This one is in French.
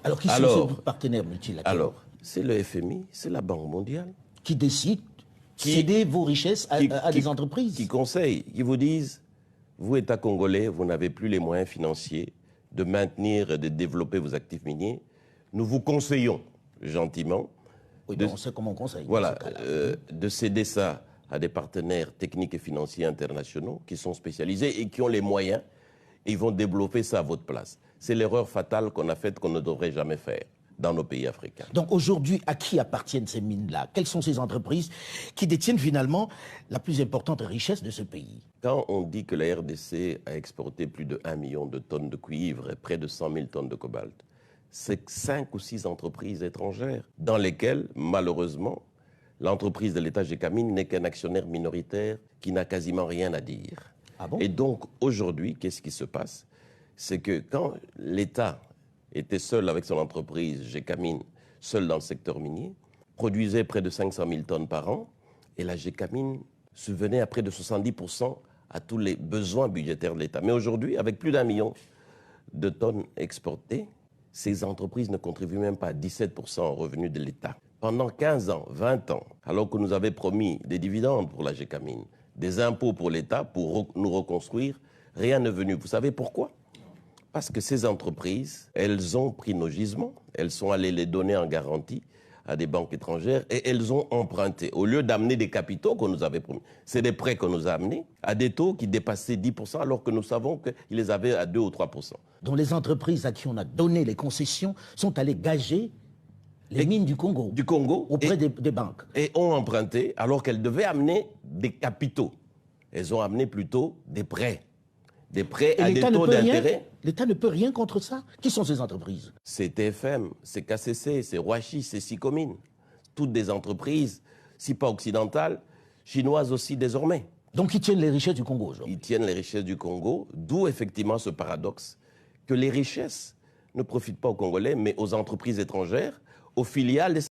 Alors, qui sont ces partenaires multilatéraux? Alors, c'est le FMI, c'est la Banque mondiale. Qui décide de céder vos richesses à des entreprises? Qui conseillent, qui vous disent, vous, État congolais, vous n'avez plus les moyens financiers de maintenir et de développer vos actifs miniers. Nous vous conseillons, gentiment, oui, on sait comment on conseille. Voilà, de céder ça à des partenaires techniques et financiers internationaux qui sont spécialisés et qui ont les moyens, et ils vont développer ça à votre place. C'est l'erreur fatale qu'on a faite, qu'on ne devrait jamais faire dans nos pays africains. Donc aujourd'hui, à qui appartiennent ces mines-là? Quelles sont ces entreprises qui détiennent finalement la plus importante richesse de ce pays? Quand on dit que la RDC a exporté plus de 1 million de tonnes de cuivre et près de 100 000 tonnes de cobalt, c'est 5 ou 6 entreprises étrangères dans lesquelles, malheureusement, l'entreprise de l'État Gécamine n'est qu'un actionnaire minoritaire qui n'a quasiment rien à dire. Ah bon? Et donc, aujourd'hui, qu'est-ce qui se passe? C'est que quand l'État était seul avec son entreprise Gécamine, seul dans le secteur minier, produisait près de 500 000 tonnes par an, et la Gécamine subvenait à près de 70% à tous les besoins budgétaires de l'État. Mais aujourd'hui, avec plus d'1 million de tonnes exportées, ces entreprises ne contribuent même pas à 17% aux revenus de l'État. Pendant 15 ans, 20 ans, alors que nous avions promis des dividendes pour la Gécamine, des impôts pour l'État, pour nous reconstruire, rien n'est venu. Vous savez pourquoi? Parce que ces entreprises, elles ont pris nos gisements, elles sont allées les donner en garantie à des banques étrangères et elles ont emprunté. Au lieu d'amener des capitaux qu'on nous avait promis, c'est des prêts qu'on nous a amenés à des taux qui dépassaient 10% alors que nous savons qu'ils les avaient à 2 ou 3%. Donc les entreprises à qui on a donné les concessions sont allées gager les mines du Congo auprès des banques. Et ont emprunté alors qu'elles devaient amener des capitaux. Elles ont amené plutôt des prêts. Des prêts à des taux d'intérêt. L'État ne peut rien contre ça. Qui sont ces entreprises? C'est TFM, c'est KCC, c'est Roachi, c'est Sicomine. Toutes des entreprises, si pas occidentales, chinoises aussi désormais. Donc ils tiennent les richesses du Congo aujourd'hui? Ils tiennent les richesses du Congo, d'où effectivement ce paradoxe que les richesses ne profitent pas aux Congolais, mais aux entreprises étrangères, aux filiales des